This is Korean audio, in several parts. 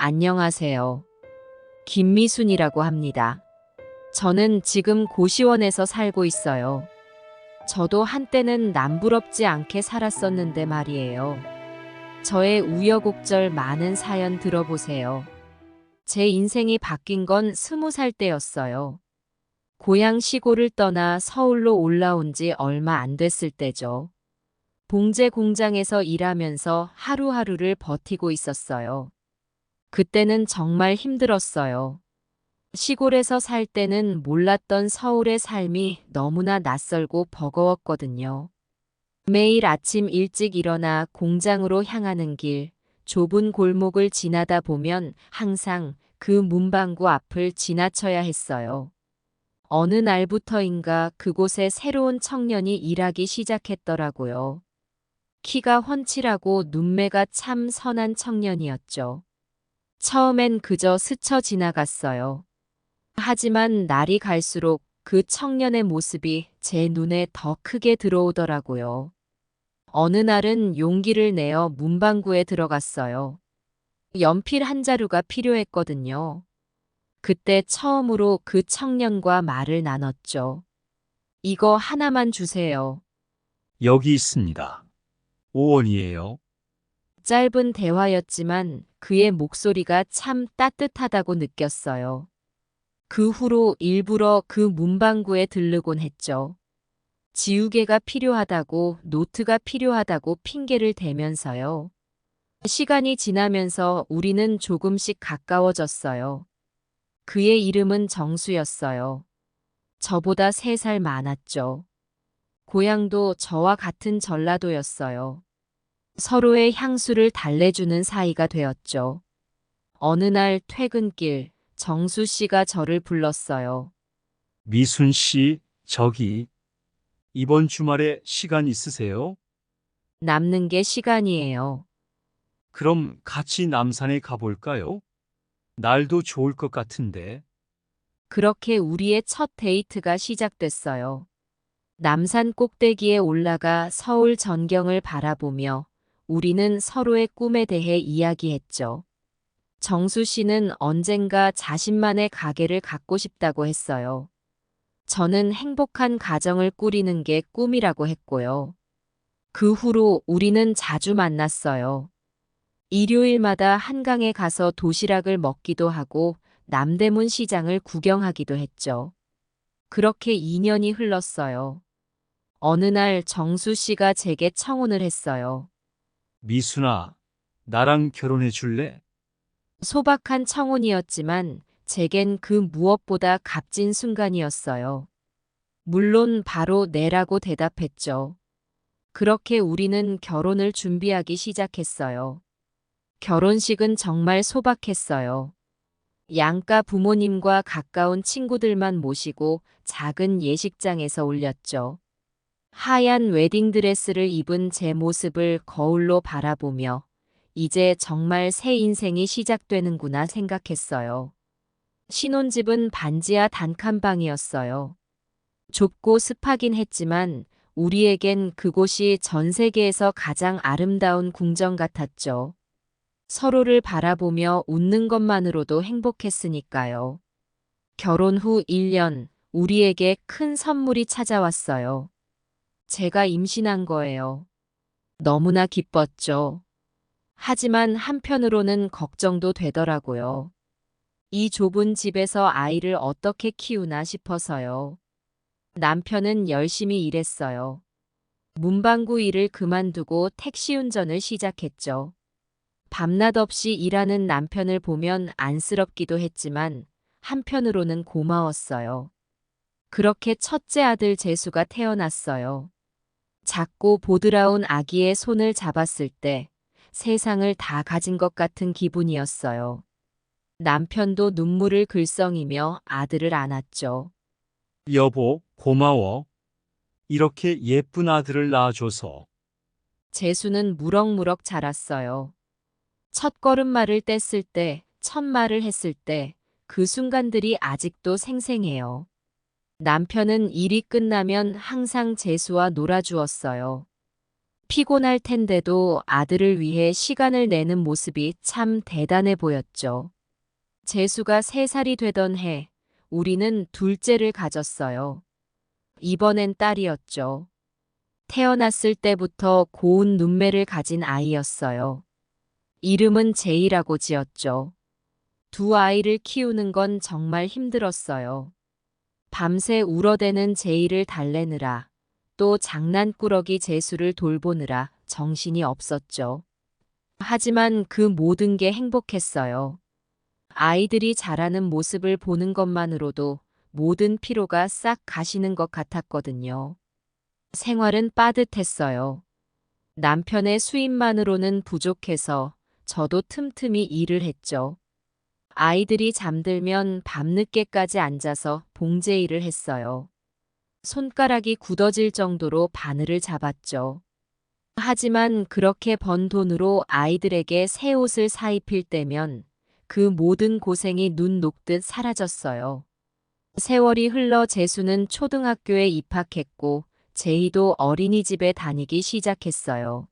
안녕하세요. 김미순이라고 합니다. 저는 지금 고시원에서 살고 있어요. 저도 한때는 남부럽지 않게 살았었는데 말이에요. 저의 우여곡절 많은 사연 들어보세요. 제 인생이 바뀐 건 20살 때였어요. 고향 시골을 떠나 서울로 올라온 지 얼마 안 됐을 때죠. 봉제 공장에서 일하면서 하루하루를 버티고 있었어요. 그때는 정말 힘들었어요. 시골에서 살 때는 몰랐던 서울의 삶이 너무나 낯설고 버거웠거든요. 매일 아침 일찍 일어나 공장으로 향하는 길, 좁은 골목을 지나다 보면 항상 그 문방구 앞을 지나쳐야 했어요. 어느 날부터인가 그곳에 새로운 청년이 일하기 시작했더라고요. 키가 훤칠하고 눈매가 참 선한 청년이었죠. 처음엔 그저 스쳐 지나갔어요. 하지만 날이 갈수록 그 청년의 모습이 제 눈에 더 크게 들어오더라고요. 어느 날은 용기를 내어 문방구에 들어갔어요. 연필 한 자루가 필요했거든요. 그때 처음으로 그 청년과 말을 나눴죠. 이거 하나만 주세요. 여기 있습니다. 5원이에요. 짧은 대화였지만 그의 목소리가 참 따뜻하다고 느꼈어요. 그 후로 일부러 그 문방구에 들르곤 했죠. 지우개가 필요하다고, 노트가 필요하다고 핑계를 대면서요. 시간이 지나면서 우리는 조금씩 가까워졌어요. 그의 이름은 정수였어요. 저보다 3살 많았죠. 고향도 저와 같은 전라도였어요. 서로의 향수를 달래주는 사이가 되었죠. 어느 날 퇴근길, 정수 씨가 저를 불렀어요. 미순 씨, 저기, 이번 주말에 시간 있으세요? 남는 게 시간이에요. 그럼 같이 남산에 가볼까요? 날도 좋을 것 같은데. 그렇게 우리의 첫 데이트가 시작됐어요. 남산 꼭대기에 올라가 서울 전경을 바라보며 우리는 서로의 꿈에 대해 이야기했죠. 정수 씨는 언젠가 자신만의 가게를 갖고 싶다고 했어요. 저는 행복한 가정을 꾸리는 게 꿈이라고 했고요. 그 후로 우리는 자주 만났어요. 일요일마다 한강에 가서 도시락을 먹기도 하고 남대문 시장을 구경하기도 했죠. 그렇게 2년이 흘렀어요. 어느 날 정수 씨가 제게 청혼을 했어요. 미순아, 나랑 결혼해 줄래? 소박한 청혼이었지만 제겐 그 무엇보다 값진 순간이었어요. 물론 바로 네라고 대답했죠. 그렇게 우리는 결혼을 준비하기 시작했어요. 결혼식은 정말 소박했어요. 양가 부모님과 가까운 친구들만 모시고 작은 예식장에서 올렸죠. 하얀 웨딩드레스를 입은 제 모습을 거울로 바라보며 이제 정말 새 인생이 시작되는구나 생각했어요. 신혼집은 반지하 단칸방이었어요. 좁고 습하긴 했지만 우리에겐 그곳이 전 세계에서 가장 아름다운 궁전 같았죠. 서로를 바라보며 웃는 것만으로도 행복했으니까요. 결혼 후 1년, 우리에게 큰 선물이 찾아왔어요. 제가 임신한 거예요. 너무나 기뻤죠. 하지만 한편으로는 걱정도 되더라고요. 이 좁은 집에서 아이를 어떻게 키우나 싶어서요. 남편은 열심히 일했어요. 문방구 일을 그만두고 택시 운전을 시작했죠. 밤낮 없이 일하는 남편을 보면 안쓰럽기도 했지만 한편으로는 고마웠어요. 그렇게 첫째 아들 재수가 태어났어요. 작고 보드라운 아기의 손을 잡았을 때 세상을 다 가진 것 같은 기분이었어요. 남편도 눈물을 글썽이며 아들을 안았죠. 여보, 고마워. 이렇게 예쁜 아들을 낳아줘서. 재수는 무럭무럭 자랐어요. 첫 걸음마를 뗐을 때, 첫 말을 했을 때, 그 순간들이 아직도 생생해요. 남편은 일이 끝나면 항상 재수와 놀아주었어요. 피곤할 텐데도 아들을 위해 시간을 내는 모습이 참 대단해 보였죠. 재수가 3살이 되던 해, 우리는 둘째를 가졌어요. 이번엔 딸이었죠. 태어났을 때부터 고운 눈매를 가진 아이였어요. 이름은 제이라고 지었죠. 두 아이를 키우는 건 정말 힘들었어요. 밤새 울어대는 제이를 달래느라, 또 장난꾸러기 재수를 돌보느라 정신이 없었죠. 하지만 그 모든 게 행복했어요. 아이들이 자라는 모습을 보는 것만으로도 모든 피로가 싹 가시는 것 같았거든요. 생활은 빠듯했어요. 남편의 수입만으로는 부족해서 저도 틈틈이 일을 했죠. 아이들이 잠들면 밤늦게까지 앉아서 봉제 일을 했어요. 손가락이 굳어질 정도로 바늘을 잡았죠. 하지만 그렇게 번 돈으로 아이들에게 새 옷을 사입힐 때면 그 모든 고생이 눈 녹듯 사라졌어요. 세월이 흘러 재수는 초등학교에 입학했고 제이도 어린이집에 다니기 시작했어요.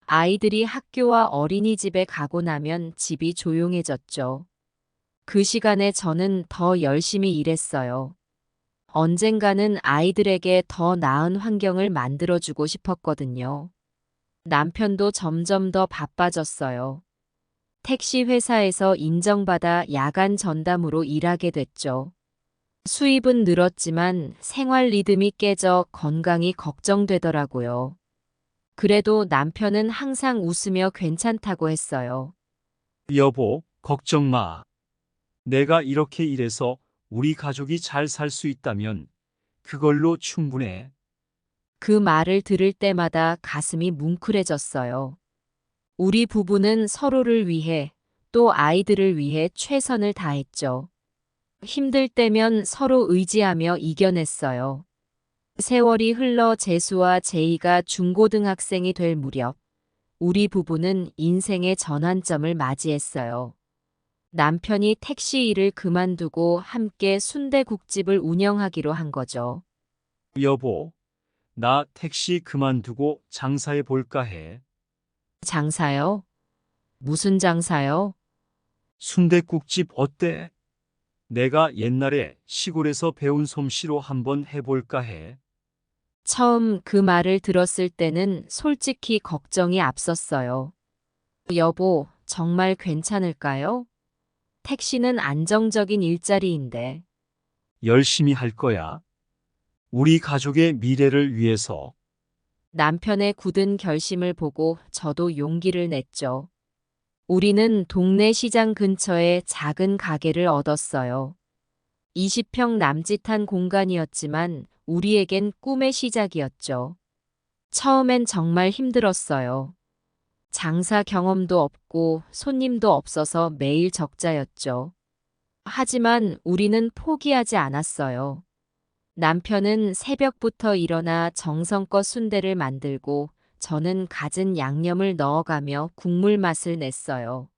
아이들이 학교와 어린이집에 가고 나면 집이 조용해졌죠. 그 시간에 저는 더 열심히 일했어요. 언젠가는 아이들에게 더 나은 환경을 만들어주고 싶었거든요. 남편도 점점 더 바빠졌어요. 택시 회사에서 인정받아 야간 전담으로 일하게 됐죠. 수입은 늘었지만 생활 리듬이 깨져 건강이 걱정되더라고요. 그래도 남편은 항상 웃으며 괜찮다고 했어요. 여보, 걱정 마. 내가 이렇게 일해서 우리 가족이 잘 살 수 있다면 그걸로 충분해. 그 말을 들을 때마다 가슴이 뭉클해졌어요. 우리 부부는 서로를 위해 또 아이들을 위해 최선을 다했죠. 힘들 때면 서로 의지하며 이겨냈어요. 세월이 흘러 재수와 제이가 중고등학생이 될 무렵, 우리 부부는 인생의 전환점을 맞이했어요. 남편이 택시 일을 그만두고 함께 순대국집을 운영하기로 한 거죠. 여보, 나 택시 그만두고 장사해 볼까 해. 장사요? 무슨 장사요? 순댓국집 어때? 내가 옛날에 시골에서 배운 솜씨로 한번 해볼까 해. 처음 그 말을 들었을 때는 솔직히 걱정이 앞섰어요. 여보, 정말 괜찮을까요? 택시는 안정적인 일자리인데. 열심히 할 거야. 우리 가족의 미래를 위해서. 남편의 굳은 결심을 보고 저도 용기를 냈죠. 우리는 동네 시장 근처에 작은 가게를 얻었어요. 20평 남짓한 공간이었지만 우리에겐 꿈의 시작이었죠. 처음엔 정말 힘들었어요. 장사 경험도 없고 손님도 없어서 매일 적자였죠. 하지만 우리는 포기하지 않았어요. 남편은 새벽부터 일어나 정성껏 순대를 만들고 저는 갖은 양념을 넣어가며 국물 맛을 냈어요.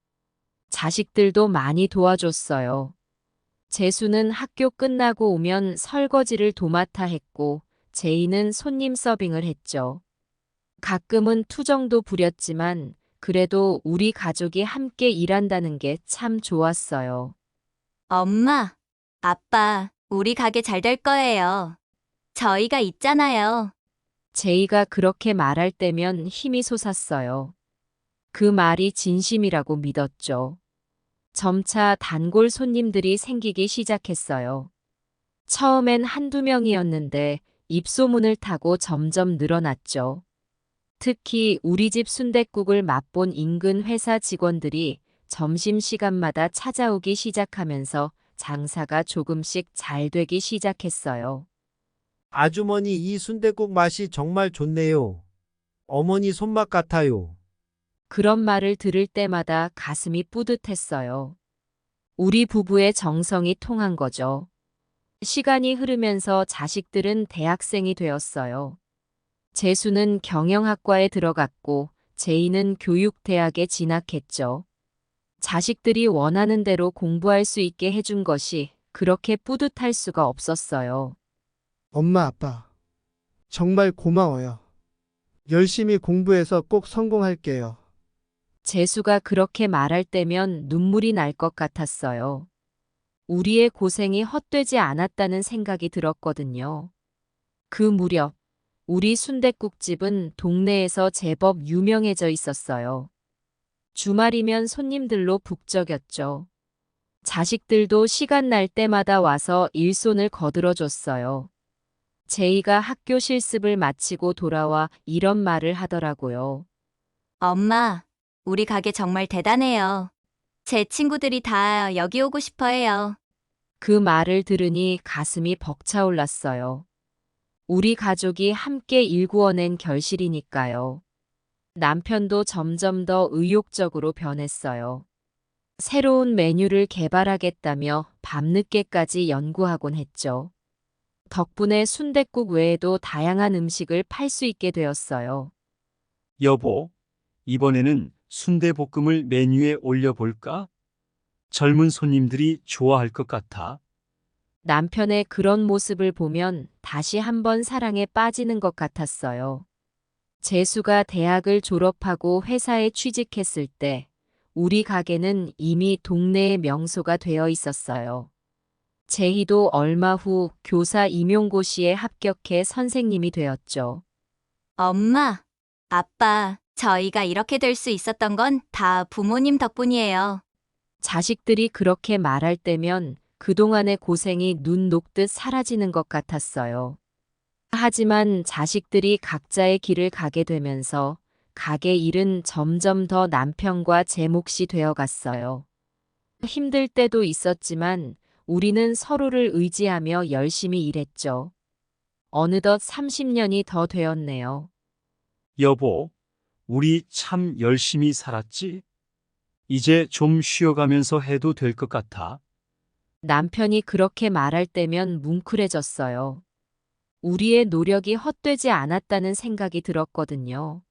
자식들도 많이 도와줬어요. 재수는 학교 끝나고 오면 설거지를 도맡아 했고 제이는 손님 서빙을 했죠. 가끔은 투정도 부렸지만 그래도 우리 가족이 함께 일한다는 게 참 좋았어요. 엄마, 아빠, 우리 가게 잘 될 거예요. 저희가 있잖아요. 제이가 그렇게 말할 때면 힘이 솟았어요. 그 말이 진심이라고 믿었죠. 점차 단골 손님들이 생기기 시작했어요. 처음엔 한두 명이었는데 입소문을 타고 점점 늘어났죠. 특히 우리 집 순댓국을 맛본 인근 회사 직원들이 점심시간마다 찾아오기 시작하면서 장사가 조금씩 잘 되기 시작했어요. 아주머니 이 순댓국 맛이 정말 좋네요. 어머니 손맛 같아요. 그런 말을 들을 때마다 가슴이 뿌듯했어요. 우리 부부의 정성이 통한 거죠. 시간이 흐르면서 자식들은 대학생이 되었어요. 재수는 경영학과에 들어갔고 제이는 교육대학에 진학했죠. 자식들이 원하는 대로 공부할 수 있게 해준 것이 그렇게 뿌듯할 수가 없었어요. 엄마, 아빠, 정말 고마워요. 열심히 공부해서 꼭 성공할게요. 재수가 그렇게 말할 때면 눈물이 날 것 같았어요. 우리의 고생이 헛되지 않았다는 생각이 들었거든요. 그 무렵 우리 순댓국집은 동네에서 제법 유명해져 있었어요. 주말이면 손님들로 북적였죠. 자식들도 시간 날 때마다 와서 일손을 거들어 줬어요. 제이가 학교 실습을 마치고 돌아와 이런 말을 하더라고요. 엄마, 우리 가게 정말 대단해요. 제 친구들이 다 여기 오고 싶어 해요. 그 말을 들으니 가슴이 벅차올랐어요. 우리 가족이 함께 일구어낸 결실이니까요. 남편도 점점 더 의욕적으로 변했어요. 새로운 메뉴를 개발하겠다며 밤늦게까지 연구하곤 했죠. 덕분에 순댓국 외에도 다양한 음식을 팔 수 있게 되었어요. 여보, 이번에는 순대볶음을 메뉴에 올려볼까? 젊은 손님들이 좋아할 것 같아. 남편의 그런 모습을 보면 다시 한번 사랑에 빠지는 것 같았어요. 재수가 대학을 졸업하고 회사에 취직했을 때 우리 가게는 이미 동네의 명소가 되어 있었어요. 제희도 얼마 후 교사 임용고시에 합격해 선생님이 되었죠. 엄마, 아빠, 저희가 이렇게 될 수 있었던 건 다 부모님 덕분이에요. 자식들이 그렇게 말할 때면 그동안의 고생이 눈 녹듯 사라지는 것 같았어요. 하지만 자식들이 각자의 길을 가게 되면서 가게 일은 점점 더 남편과 제 몫이 되어 갔어요. 힘들 때도 있었지만 우리는 서로를 의지하며 열심히 일했죠. 어느덧 30년이 더 되었네요. 여보, 우리 참 열심히 살았지? 이제 좀 쉬어가면서 해도 될 것 같아. 남편이 그렇게 말할 때면 뭉클해졌어요. 우리의 노력이 헛되지 않았다는 생각이 들었거든요.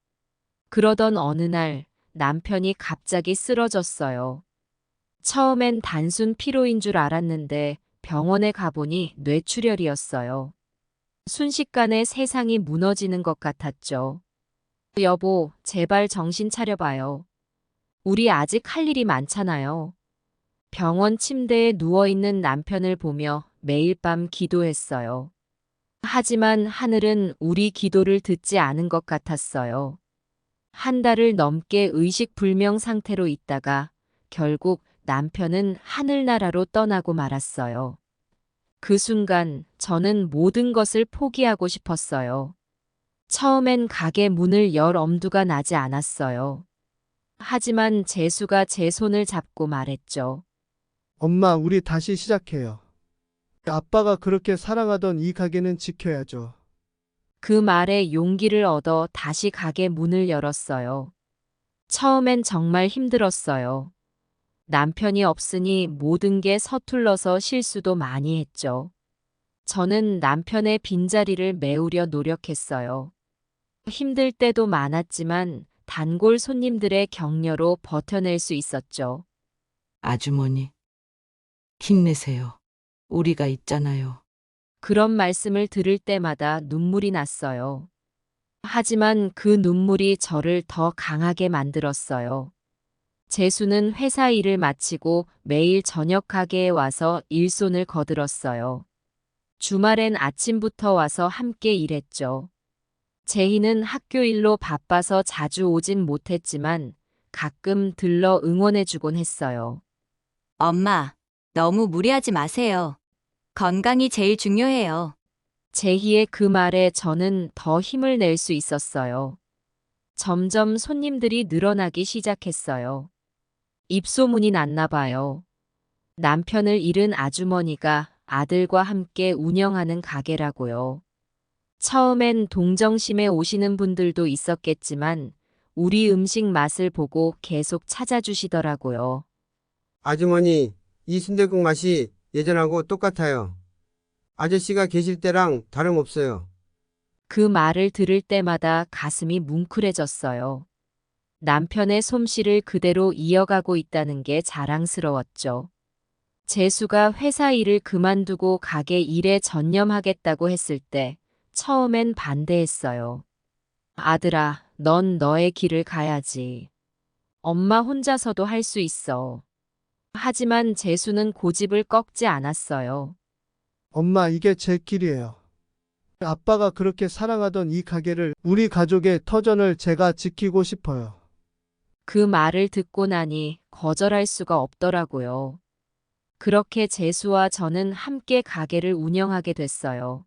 그러던 어느 날 남편이 갑자기 쓰러졌어요. 처음엔 단순 피로인 줄 알았는데 병원에 가보니 뇌출혈이었어요. 순식간에 세상이 무너지는 것 같았죠. 여보, 제발 정신 차려봐요. 우리 아직 할 일이 많잖아요. 병원 침대에 누워있는 남편을 보며 매일 밤 기도했어요. 하지만 하늘은 우리 기도를 듣지 않은 것 같았어요. 한 달을 넘게 의식불명 상태로 있다가 결국 남편은 하늘나라로 떠나고 말았어요. 그 순간 저는 모든 것을 포기하고 싶었어요. 처음엔 가게 문을 열 엄두가 나지 않았어요. 하지만 재수가 제 손을 잡고 말했죠. 엄마, 우리 다시 시작해요. 아빠가 그렇게 사랑하던 이 가게는 지켜야죠. 그 말에 용기를 얻어 다시 가게 문을 열었어요. 처음엔 정말 힘들었어요. 남편이 없으니 모든 게 서툴러서 실수도 많이 했죠. 저는 남편의 빈자리를 메우려 노력했어요. 힘들 때도 많았지만 단골 손님들의 격려로 버텨낼 수 있었죠. 아주머니, 힘내세요. 우리가 있잖아요. 그런 말씀을 들을 때마다 눈물이 났어요. 하지만 그 눈물이 저를 더 강하게 만들었어요. 재수는 회사 일을 마치고 매일 저녁 가게에 와서 일손을 거들었어요. 주말엔 아침부터 와서 함께 일했죠. 제희는 학교 일로 바빠서 자주 오진 못했지만 가끔 들러 응원해주곤 했어요. 엄마, 너무 무리하지 마세요. 건강이 제일 중요해요. 제희의 그 말에 저는 더 힘을 낼 수 있었어요. 점점 손님들이 늘어나기 시작했어요. 입소문이 났나 봐요. 남편을 잃은 아주머니가 아들과 함께 운영하는 가게라고요. 처음엔 동정심에 오시는 분들도 있었겠지만 우리 음식 맛을 보고 계속 찾아주시더라고요. 아주머니, 이 순댓국 맛이 예전하고 똑같아요. 아저씨가 계실 때랑 다름없어요. 그 말을 들을 때마다 가슴이 뭉클해졌어요. 남편의 솜씨를 그대로 이어가고 있다는 게 자랑스러웠죠. 재수가 회사 일을 그만두고 가게 일에 전념하겠다고 했을 때 처음엔 반대했어요. 아들아, 넌 너의 길을 가야지. 엄마 혼자서도 할 수 있어. 하지만 재수는 고집을 꺾지 않았어요. 엄마, 이게 제 길이에요. 아빠가 그렇게 사랑하던 이 가게를, 우리 가족의 터전을 제가 지키고 싶어요. 그 말을 듣고 나니 거절할 수가 없더라고요. 그렇게 재수와 저는 함께 가게를 운영하게 됐어요.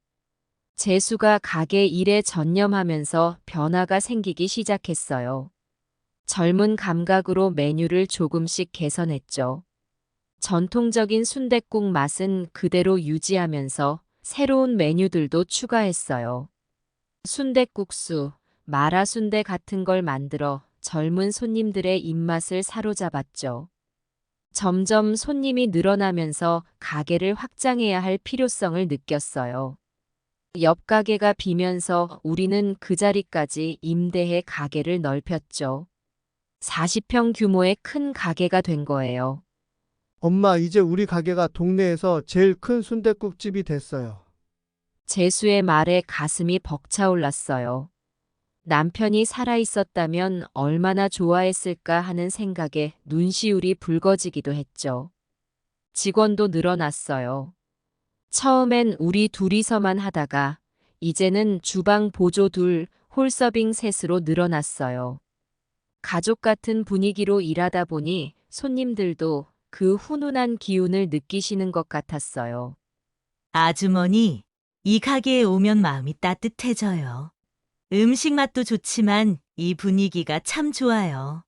재수가 가게 일에 전념하면서 변화가 생기기 시작했어요. 젊은 감각으로 메뉴를 조금씩 개선했죠. 전통적인 순댓국 맛은 그대로 유지하면서 새로운 메뉴들도 추가했어요. 순댓국수, 마라순대 같은 걸 만들어 젊은 손님들의 입맛을 사로잡았죠. 점점 손님이 늘어나면서 가게를 확장해야 할 필요성을 느꼈어요. 옆 가게가 비면서 우리는 그 자리까지 임대해 가게를 넓혔죠. 40평 규모의 큰 가게가 된 거예요. 엄마, 이제 우리 가게가 동네에서 제일 큰 순댓국집이 됐어요. 재수의 말에 가슴이 벅차올랐어요. 남편이 살아있었다면 얼마나 좋아했을까 하는 생각에 눈시울이 붉어지기도 했죠. 직원도 늘어났어요. 처음엔 우리 둘이서만 하다가 이제는 주방 보조 2, 홀서빙 셋으로 늘어났어요. 가족 같은 분위기로 일하다 보니 손님들도 그 훈훈한 기운을 느끼시는 것 같았어요. 아주머니, 이 가게에 오면 마음이 따뜻해져요. 음식 맛도 좋지만 이 분위기가 참 좋아요.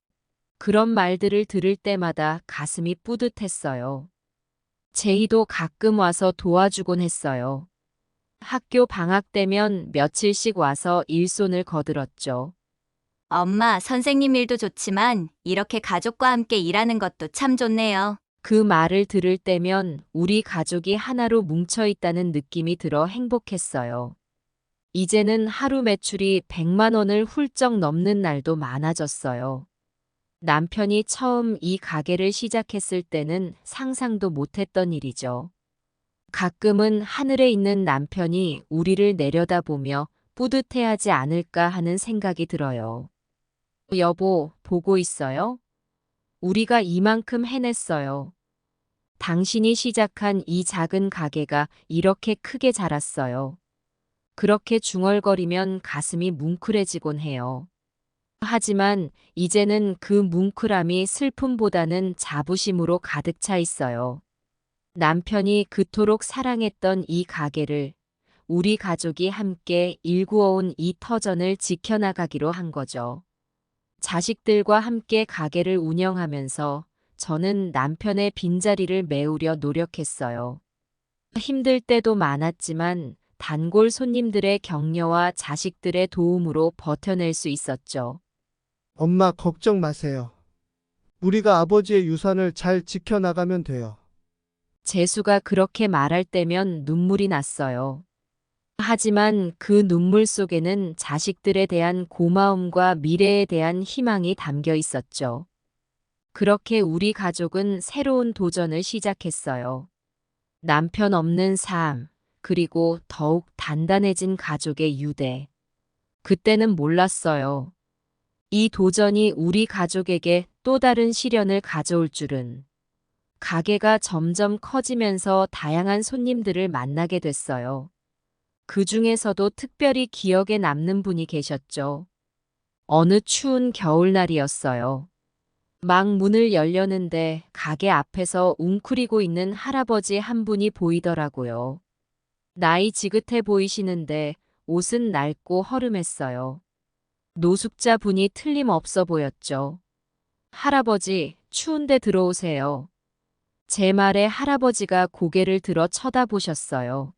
그런 말들을 들을 때마다 가슴이 뿌듯했어요. 제이도 가끔 와서 도와주곤 했어요. 학교 방학 때면 며칠씩 와서 일손을 거들었죠. 엄마, 선생님 일도 좋지만 이렇게 가족과 함께 일하는 것도 참 좋네요. 그 말을 들을 때면 우리 가족이 하나로 뭉쳐 있다는 느낌이 들어 행복했어요. 이제는 하루 매출이 100만 원을 훌쩍 넘는 날도 많아졌어요. 남편이 처음 이 가게를 시작했을 때는 상상도 못했던 일이죠. 가끔은 하늘에 있는 남편이 우리를 내려다보며 뿌듯해하지 않을까 하는 생각이 들어요. 여보, 보고 있어요? 우리가 이만큼 해냈어요. 당신이 시작한 이 작은 가게가 이렇게 크게 자랐어요. 그렇게 중얼거리면 가슴이 뭉클해지곤 해요. 하지만 이제는 그 뭉클함이 슬픔보다는 자부심으로 가득 차 있어요. 남편이 그토록 사랑했던 이 가게를 우리 가족이 함께 일구어온 이 터전을 지켜나가기로 한 거죠. 자식들과 함께 가게를 운영하면서 저는 남편의 빈자리를 메우려 노력했어요. 힘들 때도 많았지만 단골 손님들의 격려와 자식들의 도움으로 버텨낼 수 있었죠. 엄마, 걱정 마세요. 우리가 아버지의 유산을 잘 지켜나가면 돼요. 재수가 그렇게 말할 때면 눈물이 났어요. 하지만 그 눈물 속에는 자식들에 대한 고마움과 미래에 대한 희망이 담겨 있었죠. 그렇게 우리 가족은 새로운 도전을 시작했어요. 남편 없는 삶, 그리고 더욱 단단해진 가족의 유대. 그때는 몰랐어요. 이 도전이 우리 가족에게 또 다른 시련을 가져올 줄은. 가게가 점점 커지면서 다양한 손님들을 만나게 됐어요. 그 중에서도 특별히 기억에 남는 분이 계셨죠. 어느 추운 겨울날이었어요. 막 문을 열려는데 가게 앞에서 웅크리고 있는 할아버지 한 분이 보이더라고요. 나이 지긋해 보이시는데 옷은 낡고 허름했어요. 노숙자 분이 틀림없어 보였죠. 할아버지, 추운데 들어오세요. 제 말에 할아버지가 고개를 들어 쳐다보셨어요.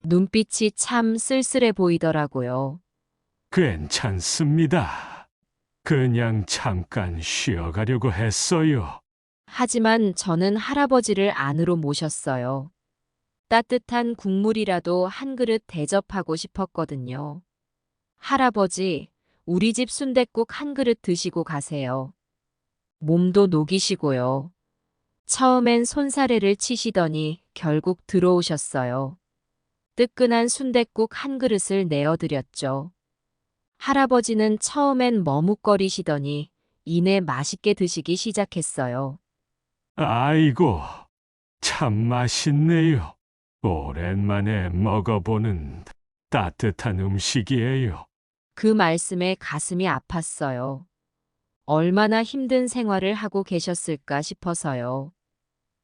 눈빛이 참 쓸쓸해 보이더라고요. 괜찮습니다. 그냥 잠깐 쉬어가려고 했어요. 하지만 저는 할아버지를 안으로 모셨어요. 따뜻한 국물이라도 한 그릇 대접하고 싶었거든요. 할아버지, 우리 집 순댓국 한 그릇 드시고 가세요. 몸도 녹이시고요. 처음엔 손사래를 치시더니 결국 들어오셨어요. 뜨끈한 순댓국 한 그릇을 내어드렸죠. 할아버지는 처음엔 머뭇거리시더니 이내 맛있게 드시기 시작했어요. 아이고, 참 맛있네요. 오랜만에 먹어보는 따뜻한 음식이에요. 그 말씀에 가슴이 아팠어요. 얼마나 힘든 생활을 하고 계셨을까 싶어서요.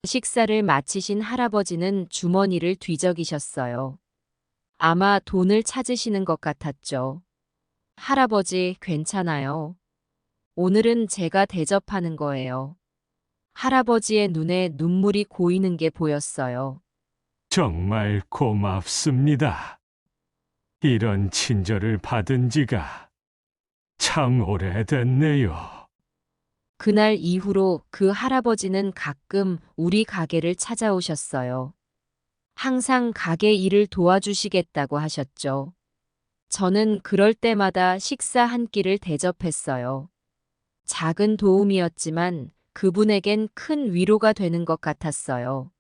식사를 마치신 할아버지는 주머니를 뒤적이셨어요. 아마 돈을 찾으시는 것 같았죠. 할아버지, 괜찮아요. 오늘은 제가 대접하는 거예요. 할아버지의 눈에 눈물이 고이는 게 보였어요. 정말 고맙습니다. 이런 친절을 받은 지가 참 오래됐네요. 그날 이후로 그 할아버지는 가끔 우리 가게를 찾아오셨어요. 항상 가게 일을 도와주시겠다고 하셨죠. 저는 그럴 때마다 식사 한 끼를 대접했어요. 작은 도움이었지만 그분에겐 큰 위로가 되는 것 같았어요.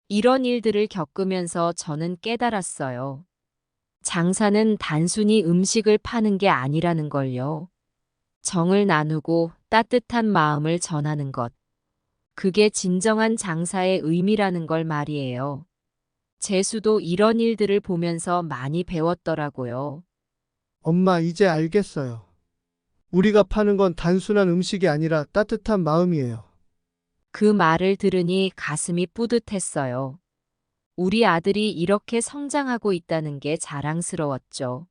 이런 일들을 겪으면서 저는 깨달았어요. 장사는 단순히 음식을 파는 게 아니라는 걸요. 정을 나누고 따뜻한 마음을 전하는 것. 그게 진정한 장사의 의미라는 걸 말이에요. 재수도 이런 일들을 보면서 많이 배웠더라고요. 엄마, 이제 알겠어요. 우리가 파는 건 단순한 음식이 아니라 따뜻한 마음이에요. 그 말을 들으니 가슴이 뿌듯했어요. 우리 아들이 이렇게 성장하고 있다는 게 자랑스러웠죠.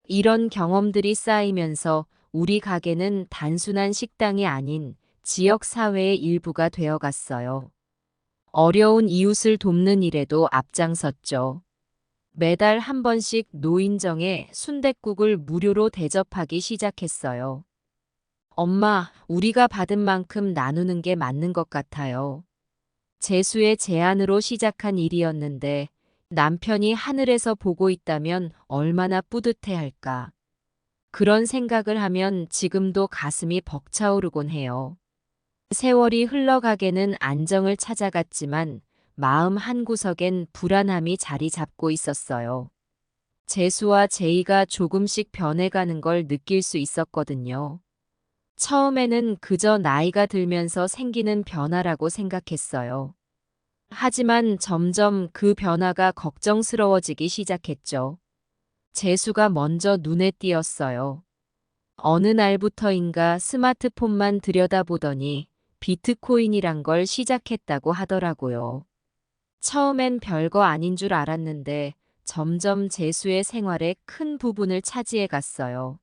이런 경험들이 쌓이면서 우리 가게는 단순한 식당이 아닌 지역 사회의 일부가 되어갔어요. 어려운 이웃을 돕는 일에도 앞장섰죠. 매달 한 번씩 노인정에 순댓국을 무료로 대접하기 시작했어요. 엄마, 우리가 받은 만큼 나누는 게 맞는 것 같아요. 재수의 제안으로 시작한 일이었는데 남편이 하늘에서 보고 있다면 얼마나 뿌듯해 할까. 그런 생각을 하면 지금도 가슴이 벅차오르곤 해요. 세월이 흘러가게는 안정을 찾아갔지만 마음 한구석엔 불안함이 자리 잡고 있었어요. 재수와 제이가 조금씩 변해가는 걸 느낄 수 있었거든요. 처음에는 그저 나이가 들면서 생기는 변화라고 생각했어요. 하지만 점점 그 변화가 걱정스러워지기 시작했죠. 재수가 먼저 눈에 띄었어요. 어느 날부터인가 스마트폰만 들여다보더니 비트코인이란 걸 시작했다고 하더라고요. 처음엔 별거 아닌 줄 알았는데 점점 재수의 생활의 큰 부분을 차지해 갔어요.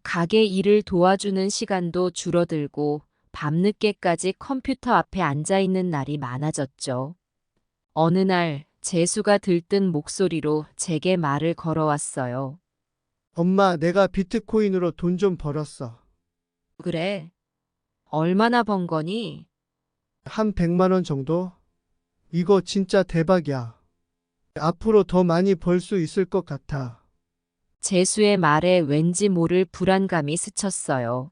가게 일을 도와주는 시간도 줄어들고 밤늦게까지 컴퓨터 앞에 앉아 있는 날이 많아졌죠. 어느 날 재수가 들뜬 목소리로 제게 말을 걸어왔어요. 엄마, 내가 비트코인으로 돈 좀 벌었어. 그래? 얼마나 번 거니? 한 100만 원 정도? 이거 진짜 대박이야. 앞으로 더 많이 벌 수 있을 것 같아. 재수의 말에 왠지 모를 불안감이 스쳤어요.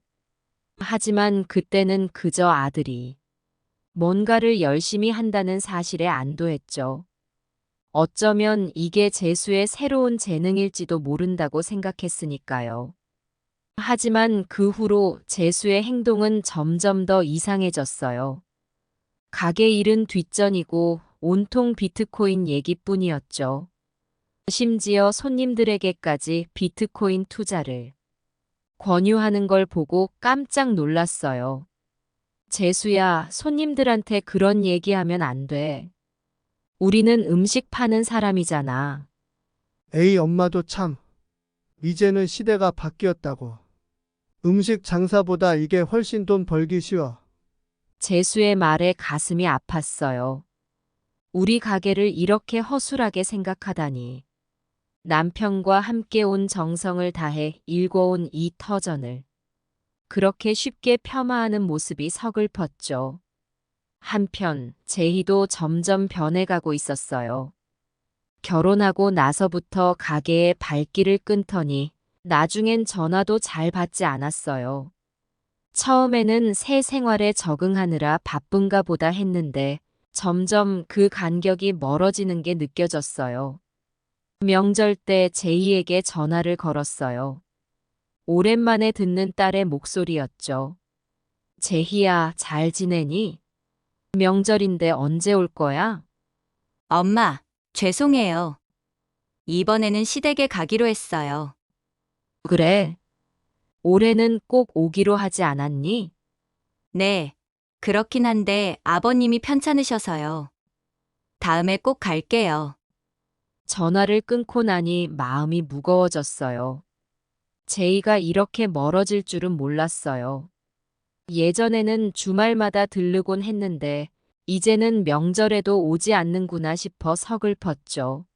하지만 그때는 그저 아들이 뭔가를 열심히 한다는 사실에 안도했죠. 어쩌면 이게 재수의 새로운 재능일지도 모른다고 생각했으니까요. 하지만 그 후로 재수의 행동은 점점 더 이상해졌어요. 가게 일은 뒷전이고 온통 비트코인 얘기뿐이었죠. 심지어 손님들에게까지 비트코인 투자를 권유하는 걸 보고 깜짝 놀랐어요. 재수야, 손님들한테 그런 얘기하면 안 돼. 우리는 음식 파는 사람이잖아. 에이, 엄마도 참. 이제는 시대가 바뀌었다고. 음식 장사보다 이게 훨씬 돈 벌기 쉬워. 재수의 말에 가슴이 아팠어요. 우리 가게를 이렇게 허술하게 생각하다니. 남편과 함께 온 정성을 다해 일궈온 이 터전을 그렇게 쉽게 폄하하는 모습이 서글펐죠. 한편 제희도 점점 변해가고 있었어요. 결혼하고 나서부터 가게에 발길을 끊더니 나중엔 전화도 잘 받지 않았어요. 처음에는 새 생활에 적응하느라 바쁜가 보다 했는데 점점 그 간격이 멀어지는 게 느껴졌어요. 명절 때 제이에게 전화를 걸었어요. 오랜만에 듣는 딸의 목소리였죠. 제희야, 잘 지내니? 명절인데 언제 올 거야? 엄마, 죄송해요. 이번에는 시댁에 가기로 했어요. 그래. 올해는 꼭 오기로 하지 않았니? 네, 그렇긴 한데 아버님이 편찮으셔서요. 다음에 꼭 갈게요. 전화를 끊고 나니 마음이 무거워졌어요. 제이가 이렇게 멀어질 줄은 몰랐어요. 예전에는 주말마다 들르곤 했는데 이제는 명절에도 오지 않는구나 싶어 서글펐죠.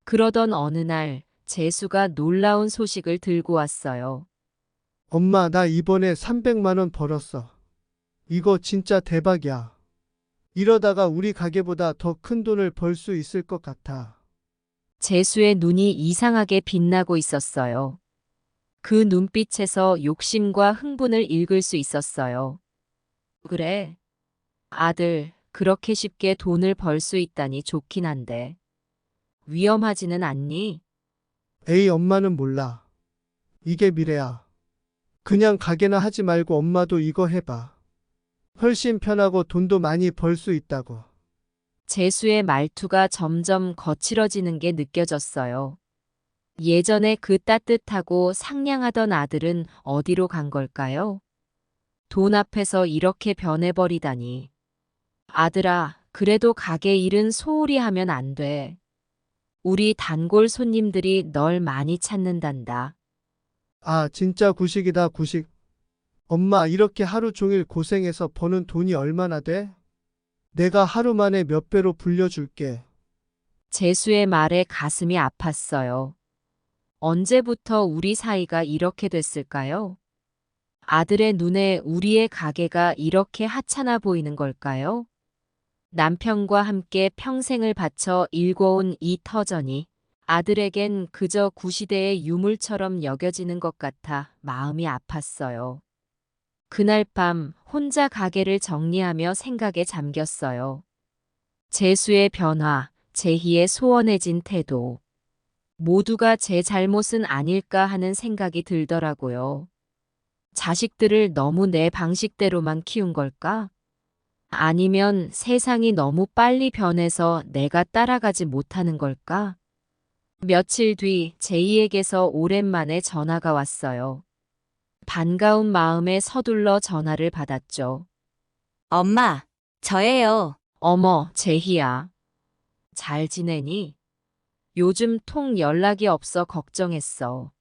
그러던 어느 날 재수가 놀라운 소식을 들고 왔어요. 엄마, 나 이번에 300만 원 벌었어. 이거 진짜 대박이야. 이러다가 우리 가게보다 더 큰 돈을 벌 수 있을 것 같아. 재수의 눈이 이상하게 빛나고 있었어요. 그 눈빛에서 욕심과 흥분을 읽을 수 있었어요. 그래. 아들, 그렇게 쉽게 돈을 벌 수 있다니 좋긴 한데. 위험하지는 않니? 에이, 엄마는 몰라. 이게 미래야. 그냥 가게나 하지 말고 엄마도 이거 해봐. 훨씬 편하고 돈도 많이 벌 수 있다고. 재수의 말투가 점점 거칠어지는 게 느껴졌어요. 예전에 그 따뜻하고 상냥하던 아들은 어디로 간 걸까요? 돈 앞에서 이렇게 변해버리다니. 아들아, 그래도 가게 일은 소홀히 하면 안 돼. 우리 단골 손님들이 널 많이 찾는단다. 아, 진짜 구식이다, 구식. 엄마, 이렇게 하루 종일 고생해서 버는 돈이 얼마나 돼? 내가 하루 만에 몇 배로 불려줄게. 재수의 말에 가슴이 아팠어요. 언제부터 우리 사이가 이렇게 됐을까요? 아들의 눈에 우리의 가게가 이렇게 하찮아 보이는 걸까요? 남편과 함께 평생을 바쳐 일궈온 이 터전이 아들에겐 그저 구시대의 유물처럼 여겨지는 것 같아 마음이 아팠어요. 그날 밤 혼자 가게를 정리하며 생각에 잠겼어요. 재수의 변화, 제희의 소원해진 태도. 모두가 제 잘못은 아닐까 하는 생각이 들더라고요. 자식들을 너무 내 방식대로만 키운 걸까? 아니면 세상이 너무 빨리 변해서 내가 따라가지 못하는 걸까? 며칠 뒤 제이에게서 오랜만에 전화가 왔어요. 반가운 마음에 서둘러 전화를 받았죠. 엄마, 저예요. 어머, 제희야. 잘 지내니? 요즘 통 연락이 없어 걱정했어.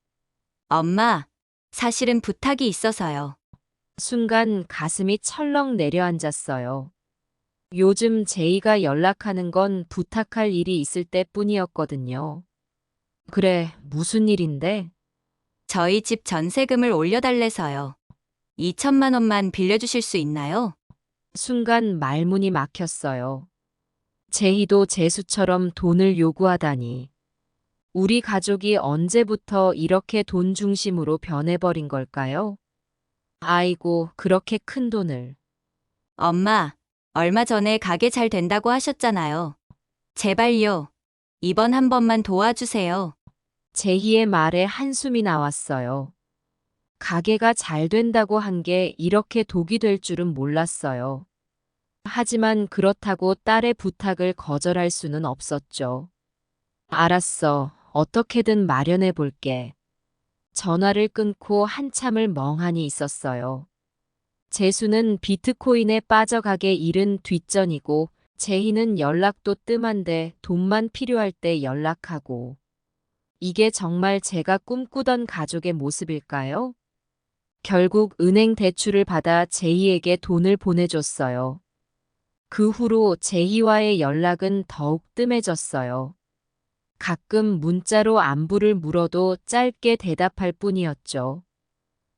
엄마, 사실은 부탁이 있어서요. 순간 가슴이 철렁 내려앉았어요. 요즘 제이가 연락하는 건 부탁할 일이 있을 때뿐이었거든요. 그래, 무슨 일인데? 저희 집 전세금을 올려달래서요. 2천만 원만 빌려주실 수 있나요? 순간 말문이 막혔어요. 제희도 재수처럼 돈을 요구하다니. 우리 가족이 언제부터 이렇게 돈 중심으로 변해버린 걸까요? 아이고, 그렇게 큰 돈을. 엄마, 얼마 전에 가게 잘 된다고 하셨잖아요. 제발요. 이번 한 번만 도와주세요. 제희의 말에 한숨이 나왔어요. 가게가 잘 된다고 한 게 이렇게 독이 될 줄은 몰랐어요. 하지만 그렇다고 딸의 부탁을 거절할 수는 없었죠. 알았어. 어떻게든 마련해 볼게. 전화를 끊고 한참을 멍하니 있었어요. 재수는 비트코인에 빠져가게 일은 뒷전이고 제희는 연락도 뜸한데 돈만 필요할 때 연락하고. 이게 정말 제가 꿈꾸던 가족의 모습일까요? 결국 은행 대출을 받아 제희에게 돈을 보내줬어요. 그 후로 제희와의 연락은 더욱 뜸해졌어요. 가끔 문자로 안부를 물어도 짧게 대답할 뿐이었죠.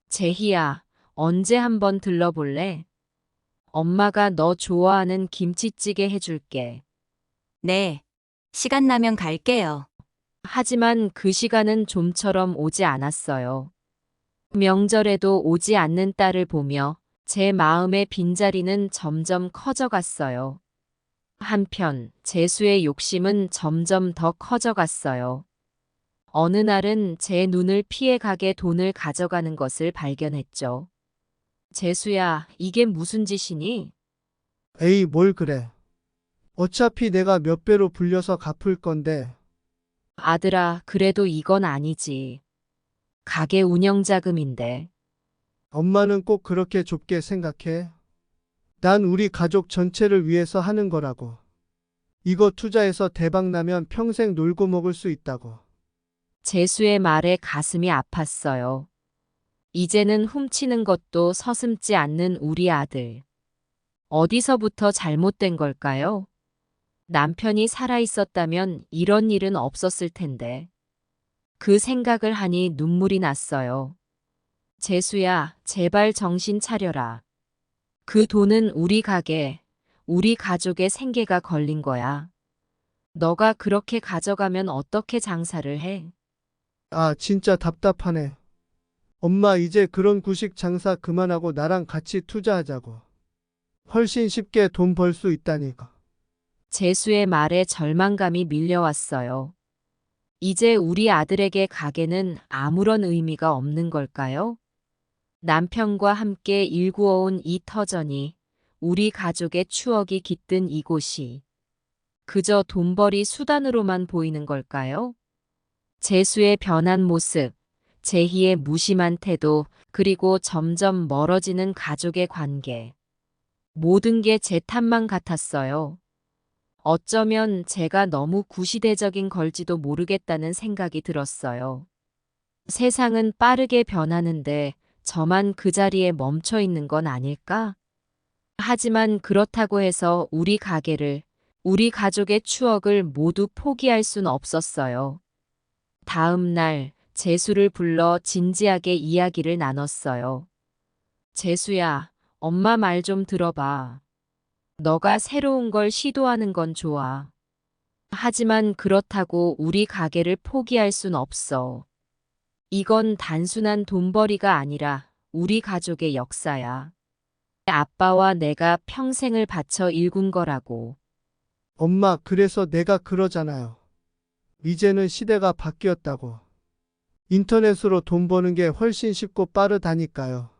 제희야, 언제 한번 들러볼래? 엄마가 너 좋아하는 김치찌개 해줄게. 네. 시간 나면 갈게요. 하지만 그 시간은 좀처럼 오지 않았어요. 명절에도 오지 않는 딸을 보며 제 마음의 빈자리는 점점 커져갔어요. 한편 재수의 욕심은 점점 더 커져갔어요. 어느 날은 제 눈을 피해 가게 돈을 가져가는 것을 발견했죠. 재수야, 이게 무슨 짓이니? 에이, 뭘 그래. 어차피 내가 몇 배로 불려서 갚을 건데. 아들아, 그래도 이건 아니지. 가게 운영 자금인데. 엄마는 꼭 그렇게 좁게 생각해. 난 우리 가족 전체를 위해서 하는 거라고. 이거 투자해서 대박 나면 평생 놀고 먹을 수 있다고. 재수의 말에 가슴이 아팠어요. 이제는 훔치는 것도 서슴지 않는 우리 아들. 어디서부터 잘못된 걸까요? 남편이 살아있었다면 이런 일은 없었을 텐데. 그 생각을 하니 눈물이 났어요. 재수야, 제발 정신 차려라. 그 돈은 우리 가게, 우리 가족의 생계가 걸린 거야. 너가 그렇게 가져가면 어떻게 장사를 해? 아, 진짜 답답하네. 엄마, 이제 그런 구식 장사 그만하고 나랑 같이 투자하자고. 훨씬 쉽게 돈 벌 수 있다니까. 재수의 말에 절망감이 밀려왔어요. 이제 우리 아들에게 가게는 아무런 의미가 없는 걸까요? 남편과 함께 일구어온 이 터전이, 우리 가족의 추억이 깃든 이곳이 그저 돈벌이 수단으로만 보이는 걸까요? 재수의 변한 모습, 재희의 무심한 태도, 그리고 점점 멀어지는 가족의 관계. 모든 게 제 탓만 같았어요. 어쩌면 제가 너무 구시대적인 걸지도 모르겠다는 생각이 들었어요. 세상은 빠르게 변하는데 저만 그 자리에 멈춰 있는 건 아닐까? 하지만 그렇다고 해서 우리 가게를, 우리 가족의 추억을 모두 포기할 순 없었어요. 다음 날 재수를 불러 진지하게 이야기를 나눴어요. 재수야, 엄마 말 좀 들어봐. 너가 새로운 걸 시도하는 건 좋아. 하지만 그렇다고 우리 가게를 포기할 순 없어. 이건 단순한 돈벌이가 아니라 우리 가족의 역사야. 아빠와 내가 평생을 바쳐 일군 거라고. 엄마, 그래서 내가 그러잖아요. 이제는 시대가 바뀌었다고. 인터넷으로 돈 버는 게 훨씬 쉽고 빠르다니까요.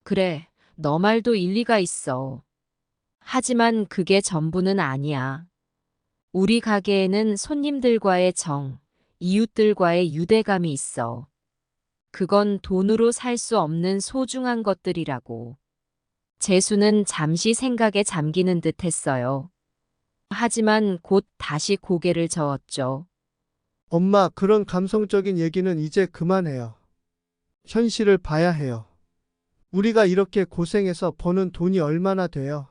그래, 너 말도 일리가 있어. 하지만 그게 전부는 아니야. 우리 가게에는 손님들과의 정, 이웃들과의 유대감이 있어. 그건 돈으로 살 수 없는 소중한 것들이라고. 재수는 잠시 생각에 잠기는 듯 했어요. 하지만 곧 다시 고개를 저었죠. 엄마, 그런 감성적인 얘기는 이제 그만해요. 현실을 봐야 해요. 우리가 이렇게 고생해서 버는 돈이 얼마나 돼요?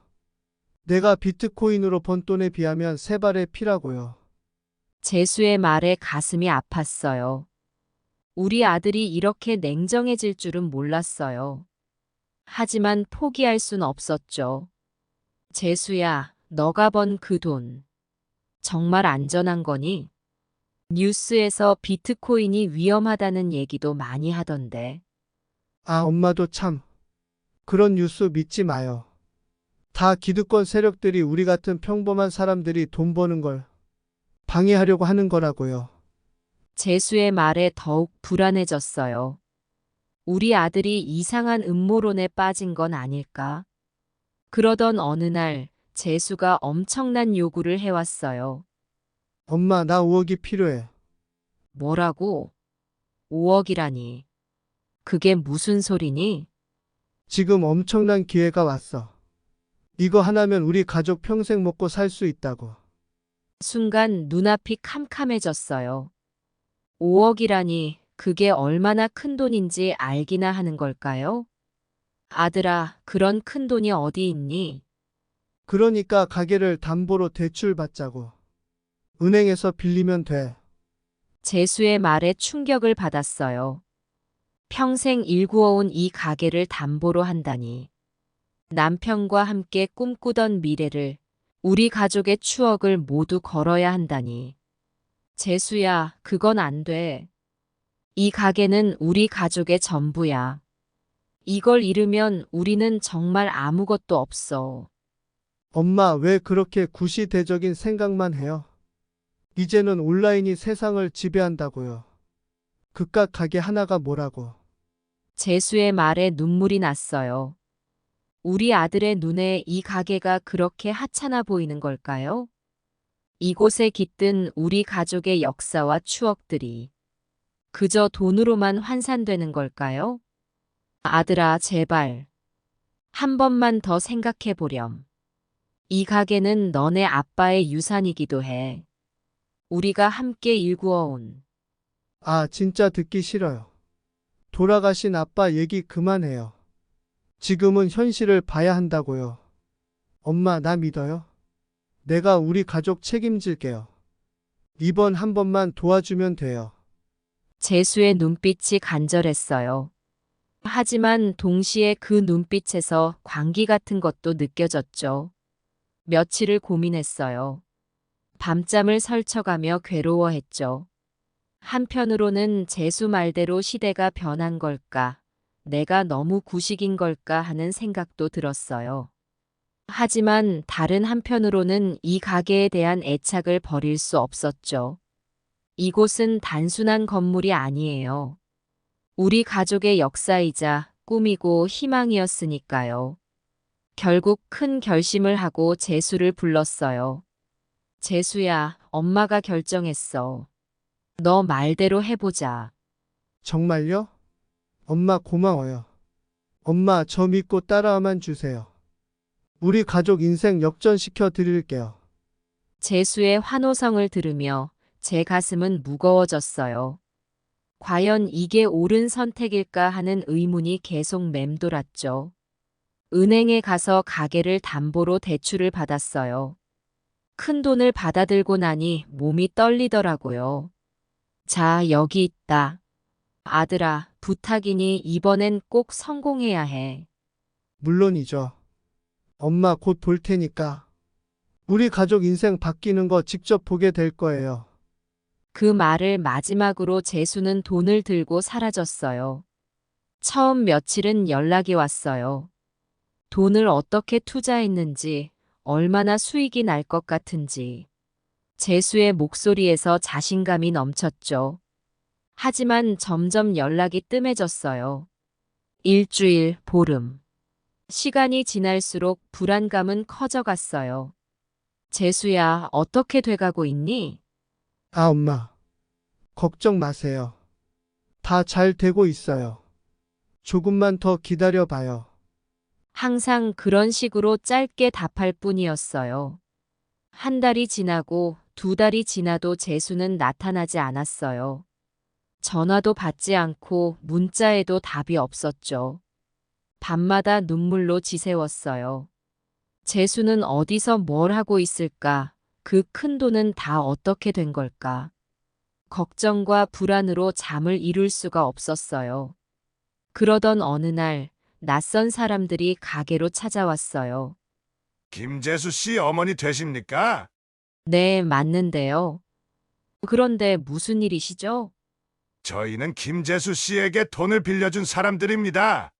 내가 비트코인으로 번 돈에 비하면 세 발의 피라고요. 재수의 말에 가슴이 아팠어요. 우리 아들이 이렇게 냉정해질 줄은 몰랐어요. 하지만 포기할 순 없었죠. 재수야, 너가 번 그 돈. 정말 안전한 거니? 뉴스에서 비트코인이 위험하다는 얘기도 많이 하던데. 아, 엄마도 참. 그런 뉴스 믿지 마요. 다 기득권 세력들이 우리 같은 평범한 사람들이 돈 버는 걸 방해하려고 하는 거라고요. 재수의 말에 더욱 불안해졌어요. 우리 아들이 이상한 음모론에 빠진 건 아닐까? 그러던 어느 날 재수가 엄청난 요구를 해왔어요. 엄마, 나 5억이 필요해. 뭐라고? 5억이라니. 그게 무슨 소리니? 지금 엄청난 기회가 왔어. 이거 하나면 우리 가족 평생 먹고 살 수 있다고. 순간 눈앞이 캄캄해졌어요. 5억이라니 그게 얼마나 큰 돈인지 알기나 하는 걸까요? 아들아, 그런 큰 돈이 어디 있니? 그러니까 가게를 담보로 대출 받자고. 은행에서 빌리면 돼. 재수의 말에 충격을 받았어요. 평생 일구어온 이 가게를 담보로 한다니. 남편과 함께 꿈꾸던 미래를, 우리 가족의 추억을 모두 걸어야 한다니. 재수야, 그건 안 돼. 이 가게는 우리 가족의 전부야. 이걸 잃으면 우리는 정말 아무것도 없어. 엄마, 왜 그렇게 구시대적인 생각만 해요? 이제는 온라인이 세상을 지배한다고요. 그깟 가게 하나가 뭐라고. 재수의 말에 눈물이 났어요. 우리 아들의 눈에 이 가게가 그렇게 하찮아 보이는 걸까요? 이곳에 깃든 우리 가족의 역사와 추억들이 그저 돈으로만 환산되는 걸까요? 아들아, 제발. 한 번만 더 생각해 보렴. 이 가게는 너네 아빠의 유산이기도 해. 우리가 함께 일구어온. 아, 진짜 듣기 싫어요. 돌아가신 아빠 얘기 그만해요. 지금은 현실을 봐야 한다고요. 엄마, 나 믿어요? 내가 우리 가족 책임질게요. 이번 한 번만 도와주면 돼요. 재수의 눈빛이 간절했어요. 하지만 동시에 그 눈빛에서 광기 같은 것도 느껴졌죠. 며칠을 고민했어요. 밤잠을 설쳐가며 괴로워했죠. 한편으로는 재수 말대로 시대가 변한 걸까, 내가 너무 구식인 걸까 하는 생각도 들었어요. 하지만 다른 한편으로는 이 가게에 대한 애착을 버릴 수 없었죠. 이곳은 단순한 건물이 아니에요. 우리 가족의 역사이자 꿈이고 희망이었으니까요. 결국 큰 결심을 하고 재수를 불렀어요. 재수야, 엄마가 결정했어. 너 말대로 해보자. 정말요? 엄마 고마워요. 엄마, 저 믿고 따라와만 주세요. 우리 가족 인생 역전시켜 드릴게요. 재수의 환호성을 들으며 제 가슴은 무거워졌어요. 과연 이게 옳은 선택일까 하는 의문이 계속 맴돌았죠. 은행에 가서 가게를 담보로 대출을 받았어요. 큰 돈을 받아들고 나니 몸이 떨리더라고요. 자, 여기 있다. 아들아, 부탁이니 이번엔 꼭 성공해야 해. 물론이죠. 엄마 곧 볼 테니까. 우리 가족 인생 바뀌는 거 직접 보게 될 거예요. 그 말을 마지막으로 재수는 돈을 들고 사라졌어요. 처음 며칠은 연락이 왔어요. 돈을 어떻게 투자했는지, 얼마나 수익이 날 것 같은지. 재수의 목소리에서 자신감이 넘쳤죠. 하지만 점점 연락이 뜸해졌어요. 일주일, 보름. 시간이 지날수록 불안감은 커져갔어요. 재수야, 어떻게 돼가고 있니? 아, 엄마. 걱정 마세요. 다 잘 되고 있어요. 조금만 더 기다려 봐요. 항상 그런 식으로 짧게 답할 뿐이었어요. 한 달이 지나고 두 달이 지나도 재수는 나타나지 않았어요. 전화도 받지 않고 문자에도 답이 없었죠. 밤마다 눈물로 지새웠어요. 재수는 어디서 뭘 하고 있을까? 그 큰 돈은 다 어떻게 된 걸까? 걱정과 불안으로 잠을 이룰 수가 없었어요. 그러던 어느 날 낯선 사람들이 가게로 찾아왔어요. 김재수 씨 어머니 되십니까? 네, 맞는데요. 그런데 무슨 일이시죠? 저희는 김재수 씨에게 돈을 빌려준 사람들입니다.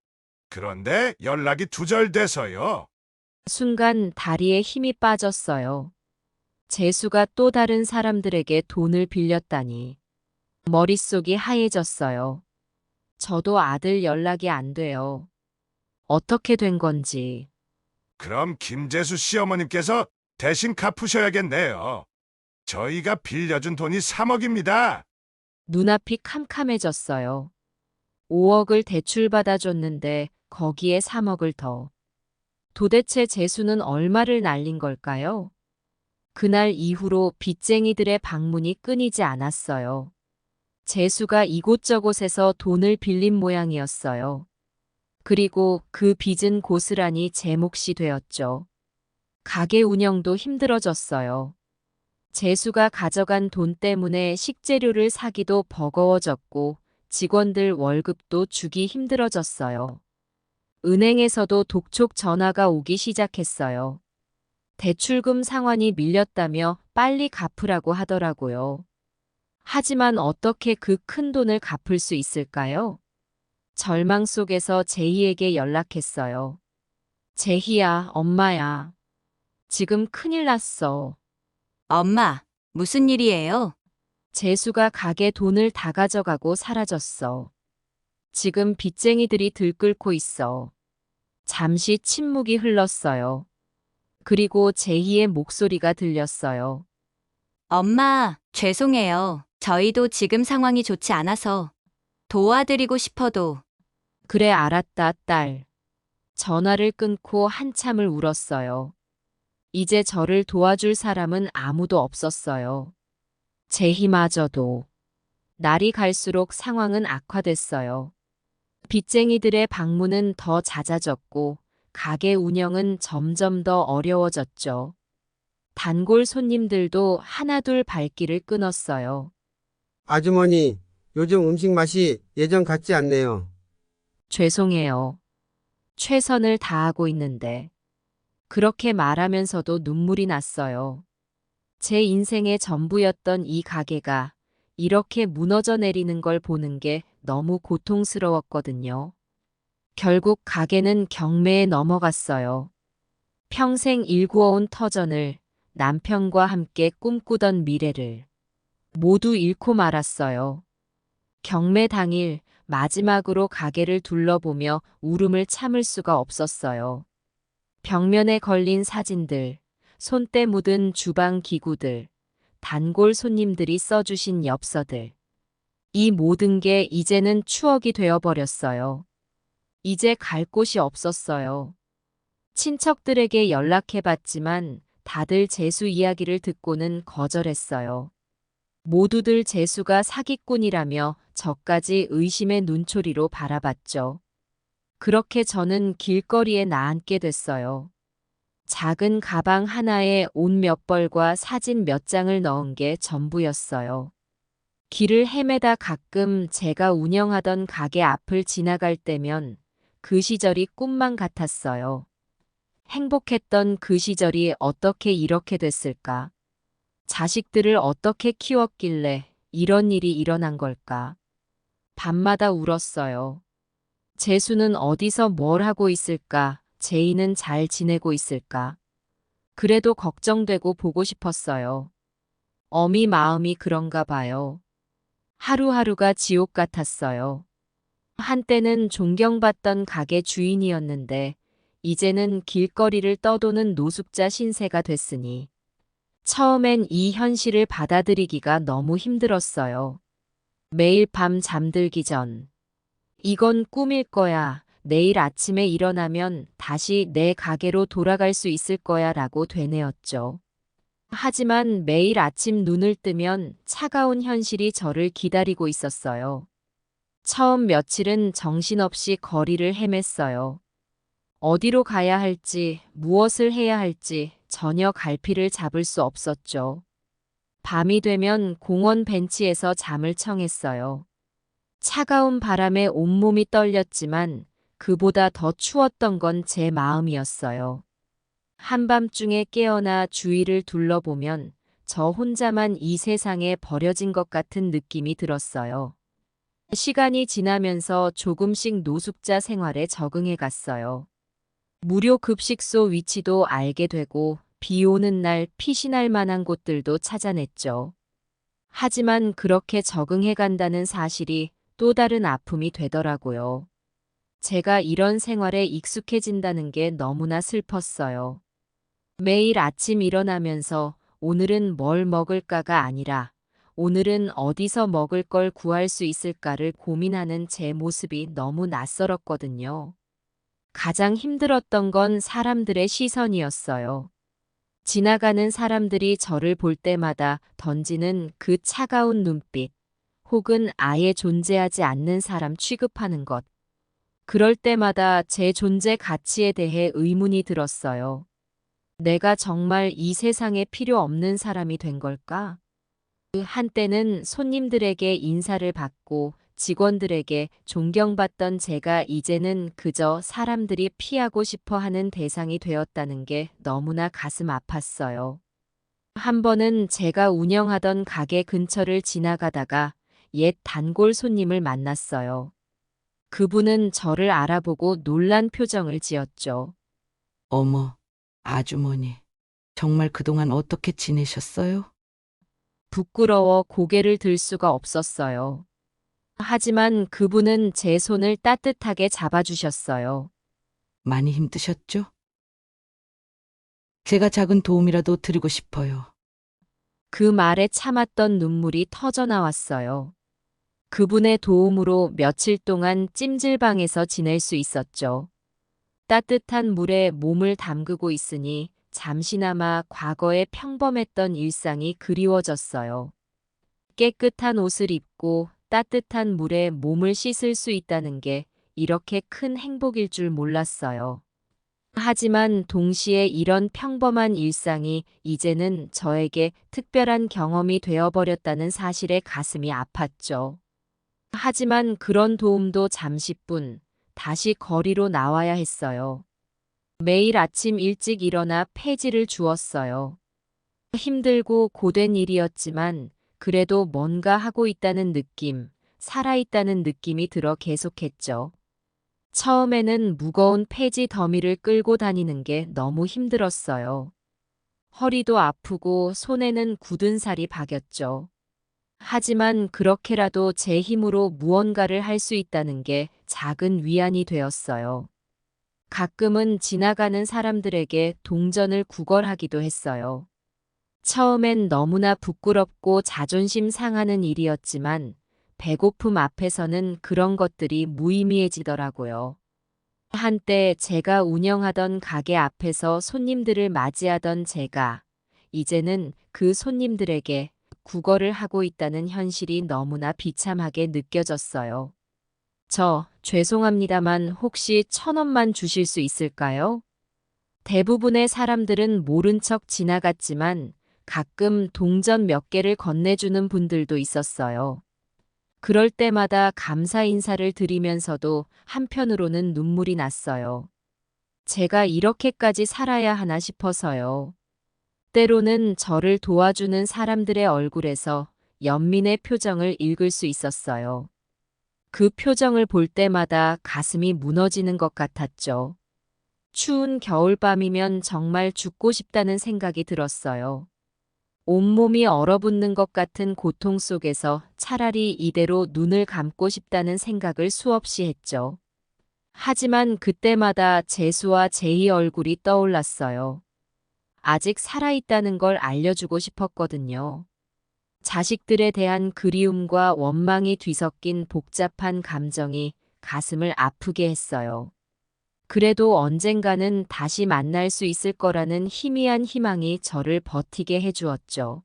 그런데 연락이 두절돼서요. 순간 다리에 힘이 빠졌어요. 재수가 또 다른 사람들에게 돈을 빌렸다니. 머릿속이 하얘졌어요. 저도 아들 연락이 안 돼요. 어떻게 된 건지. 그럼 김재수 씨 어머님께서 대신 갚으셔야겠네요. 저희가 빌려준 돈이 3억입니다. 눈앞이 캄캄해졌어요. 5억을 대출받아줬는데 거기에 3억을 더. 도대체 재수는 얼마를 날린 걸까요? 그날 이후로 빚쟁이들의 방문이 끊이지 않았어요. 재수가 이곳저곳에서 돈을 빌린 모양이었어요. 그리고 그 빚은 고스란히 제 몫이 되었죠. 가게 운영도 힘들어졌어요. 재수가 가져간 돈 때문에 식재료를 사기도 버거워졌고 직원들 월급도 주기 힘들어졌어요. 은행에서도 독촉 전화가 오기 시작했어요. 대출금 상환이 밀렸다며 빨리 갚으라고 하더라고요. 하지만 어떻게 그 큰 돈을 갚을 수 있을까요? 절망 속에서 제희에게 연락했어요. 제희야, 엄마야. 지금 큰일 났어. 엄마, 무슨 일이에요? 재수가 가게 돈을 다 가져가고 사라졌어. 지금 빚쟁이들이 들끓고 있어. 잠시 침묵이 흘렀어요. 그리고 제희의 목소리가 들렸어요. 엄마, 죄송해요. 저희도 지금 상황이 좋지 않아서 도와드리고 싶어도. 그래, 알았다, 딸. 전화를 끊고 한참을 울었어요. 이제 저를 도와줄 사람은 아무도 없었어요. 제희마저도. 날이 갈수록 상황은 악화됐어요. 빚쟁이들의 방문은 더 잦아졌고 가게 운영은 점점 더 어려워졌죠. 단골 손님들도 하나둘 발길을 끊었어요. 아주머니, 요즘 음식 맛이 예전 같지 않네요. 죄송해요. 최선을 다하고 있는데. 그렇게 말하면서도 눈물이 났어요. 제 인생의 전부였던 이 가게가 이렇게 무너져 내리는 걸 보는 게 너무 고통스러웠거든요. 결국 가게는 경매에 넘어갔어요. 평생 일구어온 터전을, 남편과 함께 꿈꾸던 미래를 모두 잃고 말았어요. 경매 당일 마지막으로 가게를 둘러보며 울음을 참을 수가 없었어요. 벽면에 걸린 사진들, 손때 묻은 주방 기구들, 단골 손님들이 써주신 엽서들. 이 모든 게 이제는 추억이 되어버렸어요. 이제 갈 곳이 없었어요. 친척들에게 연락해봤지만 다들 재수 이야기를 듣고는 거절했어요. 모두들 재수가 사기꾼이라며 저까지 의심의 눈초리로 바라봤죠. 그렇게 저는 길거리에 나앉게 됐어요. 작은 가방 하나에 옷 몇 벌과 사진 몇 장을 넣은 게 전부였어요. 길을 헤매다 가끔 제가 운영하던 가게 앞을 지나갈 때면 그 시절이 꿈만 같았어요. 행복했던 그 시절이 어떻게 이렇게 됐을까? 자식들을 어떻게 키웠길래 이런 일이 일어난 걸까? 밤마다 울었어요. 재수는 어디서 뭘 하고 있을까? 제이는 잘 지내고 있을까? 그래도 걱정되고 보고 싶었어요. 어미 마음이 그런가 봐요. 하루하루가 지옥 같았어요. 한때는 존경받던 가게 주인이었는데 이제는 길거리를 떠도는 노숙자 신세가 됐으니 처음엔 이 현실을 받아들이기가 너무 힘들었어요. 매일 밤 잠들기 전 이건 꿈일 거야. 내일 아침에 일어나면 다시 내 가게로 돌아갈 수 있을 거야 라고 되뇌었죠. 하지만 매일 아침 눈을 뜨면 차가운 현실이 저를 기다리고 있었어요. 처음 며칠은 정신없이 거리를 헤맸어요. 어디로 가야 할지, 무엇을 해야 할지 전혀 갈피를 잡을 수 없었죠. 밤이 되면 공원 벤치에서 잠을 청했어요. 차가운 바람에 온몸이 떨렸지만 그보다 더 추웠던 건 제 마음이었어요. 한밤중에 깨어나 주위를 둘러보면 저 혼자만 이 세상에 버려진 것 같은 느낌이 들었어요. 시간이 지나면서 조금씩 노숙자 생활에 적응해 갔어요. 무료 급식소 위치도 알게 되고 비 오는 날 피신할 만한 곳들도 찾아냈죠. 하지만 그렇게 적응해 간다는 사실이 또 다른 아픔이 되더라고요. 제가 이런 생활에 익숙해진다는 게 너무나 슬펐어요. 매일 아침 일어나면서 오늘은 뭘 먹을까가 아니라 오늘은 어디서 먹을 걸 구할 수 있을까를 고민하는 제 모습이 너무 낯설었거든요. 가장 힘들었던 건 사람들의 시선이었어요. 지나가는 사람들이 저를 볼 때마다 던지는 그 차가운 눈빛, 혹은 아예 존재하지 않는 사람 취급하는 것. 그럴 때마다 제 존재 가치에 대해 의문이 들었어요. 내가 정말 이 세상에 필요 없는 사람이 된 걸까? 한때는 손님들에게 인사를 받고 직원들에게 존경받던 제가 이제는 그저 사람들이 피하고 싶어 하는 대상이 되었다는 게 너무나 가슴 아팠어요. 한 번은 제가 운영하던 가게 근처를 지나가다가 옛 단골 손님을 만났어요. 그분은 저를 알아보고 놀란 표정을 지었죠. 어머, 아주머니. 정말 그동안 어떻게 지내셨어요? 부끄러워 고개를 들 수가 없었어요. 하지만 그분은 제 손을 따뜻하게 잡아주셨어요. 많이 힘드셨죠? 제가 작은 도움이라도 드리고 싶어요. 그 말에 참았던 눈물이 터져 나왔어요. 그분의 도움으로 며칠 동안 찜질방에서 지낼 수 있었죠. 따뜻한 물에 몸을 담그고 있으니 잠시나마 과거의 평범했던 일상이 그리워졌어요. 깨끗한 옷을 입고 따뜻한 물에 몸을 씻을 수 있다는 게 이렇게 큰 행복일 줄 몰랐어요. 하지만 동시에 이런 평범한 일상이 이제는 저에게 특별한 경험이 되어버렸다는 사실에 가슴이 아팠죠. 하지만 그런 도움도 잠시뿐 다시 거리로 나와야 했어요. 매일 아침 일찍 일어나 폐지를 주었어요. 힘들고 고된 일이었지만 그래도 뭔가 하고 있다는 느낌, 살아있다는 느낌이 들어 계속했죠. 처음에는 무거운 폐지 더미를 끌고 다니는 게 너무 힘들었어요. 허리도 아프고 손에는 굳은 살이 박였죠. 하지만 그렇게라도 제 힘으로 무언가를 할 수 있다는 게 작은 위안이 되었어요. 가끔은 지나가는 사람들에게 동전을 구걸하기도 했어요. 처음엔 너무나 부끄럽고 자존심 상하는 일이었지만 배고픔 앞에서는 그런 것들이 무의미해지더라고요. 한때 제가 운영하던 가게 앞에서 손님들을 맞이하던 제가 이제는 그 손님들에게 구걸을 하고 있다는 현실이 너무나 비참하게 느껴졌어요. 죄송합니다만 혹시 1,000원만 주실 수 있을까요? 대부분의 사람들은 모른 척 지나갔지만 가끔 동전 몇 개를 건네주는 분들도 있었어요. 그럴 때마다 감사 인사를 드리면서도 한편으로는 눈물이 났어요. 제가 이렇게까지 살아야 하나 싶어서요. 때로는 저를 도와주는 사람들의 얼굴에서 연민의 표정을 읽을 수 있었어요. 그 표정을 볼 때마다 가슴이 무너지는 것 같았죠. 추운 겨울밤이면 정말 죽고 싶다는 생각이 들었어요. 온몸이 얼어붙는 것 같은 고통 속에서 차라리 이대로 눈을 감고 싶다는 생각을 수없이 했죠. 하지만 그때마다 재수와 제이 얼굴이 떠올랐어요. 아직 살아있다는 걸 알려주고 싶었거든요. 자식들에 대한 그리움과 원망이 뒤섞인 복잡한 감정이 가슴을 아프게 했어요. 그래도 언젠가는 다시 만날 수 있을 거라는 희미한 희망이 저를 버티게 해주었죠.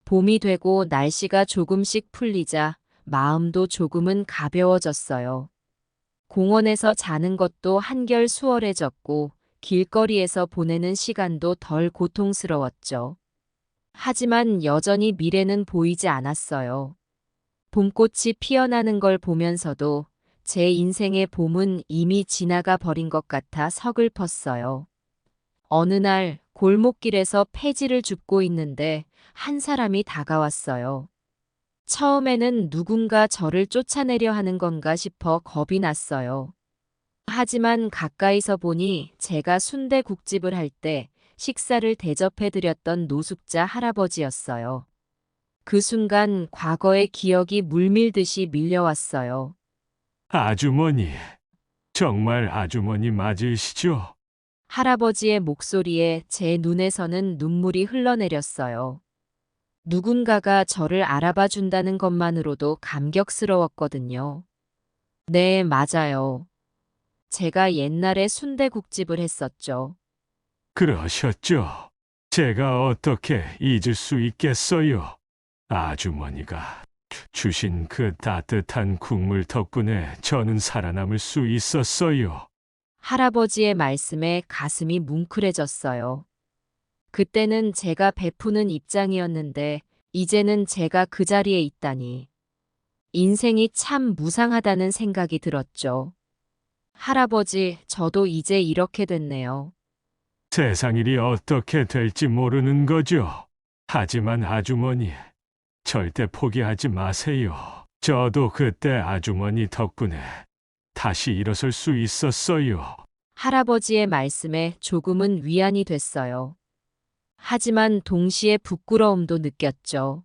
봄이 되고 날씨가 조금씩 풀리자 마음도 조금은 가벼워졌어요. 공원에서 자는 것도 한결 수월해졌고 길거리에서 보내는 시간도 덜 고통스러웠죠. 하지만 여전히 미래는 보이지 않았어요. 봄꽃이 피어나는 걸 보면서도 제 인생의 봄은 이미 지나가 버린 것 같아 서글펐어요. 어느 날 골목길에서 폐지를 줍고 있는데 한 사람이 다가왔어요. 처음에는 누군가 저를 쫓아내려 하는 건가 싶어 겁이 났어요. 하지만 가까이서 보니 제가 순대국집을 할 때 식사를 대접해드렸던 노숙자 할아버지였어요. 그 순간 과거의 기억이 물밀듯이 밀려왔어요. 아주머니, 정말 아주머니 맞으시죠? 할아버지의 목소리에 제 눈에서는 눈물이 흘러내렸어요. 누군가가 저를 알아봐 준다는 것만으로도 감격스러웠거든요. 네, 맞아요. 제가 옛날에 순대국집을 했었죠. 그러셨죠? 제가 어떻게 잊을 수 있겠어요? 아주머니가 주신 그 따뜻한 국물 덕분에 저는 살아남을 수 있었어요. 할아버지의 말씀에 가슴이 뭉클해졌어요. 그때는 제가 베푸는 입장이었는데 이제는 제가 그 자리에 있다니. 인생이 참 무상하다는 생각이 들었죠. 할아버지, 저도 이제 이렇게 됐네요. 세상 일이 어떻게 될지 모르는 거죠. 하지만 아주머니, 절대 포기하지 마세요. 저도 그때 아주머니 덕분에 다시 일어설 수 있었어요. 할아버지의 말씀에 조금은 위안이 됐어요. 하지만 동시에 부끄러움도 느꼈죠.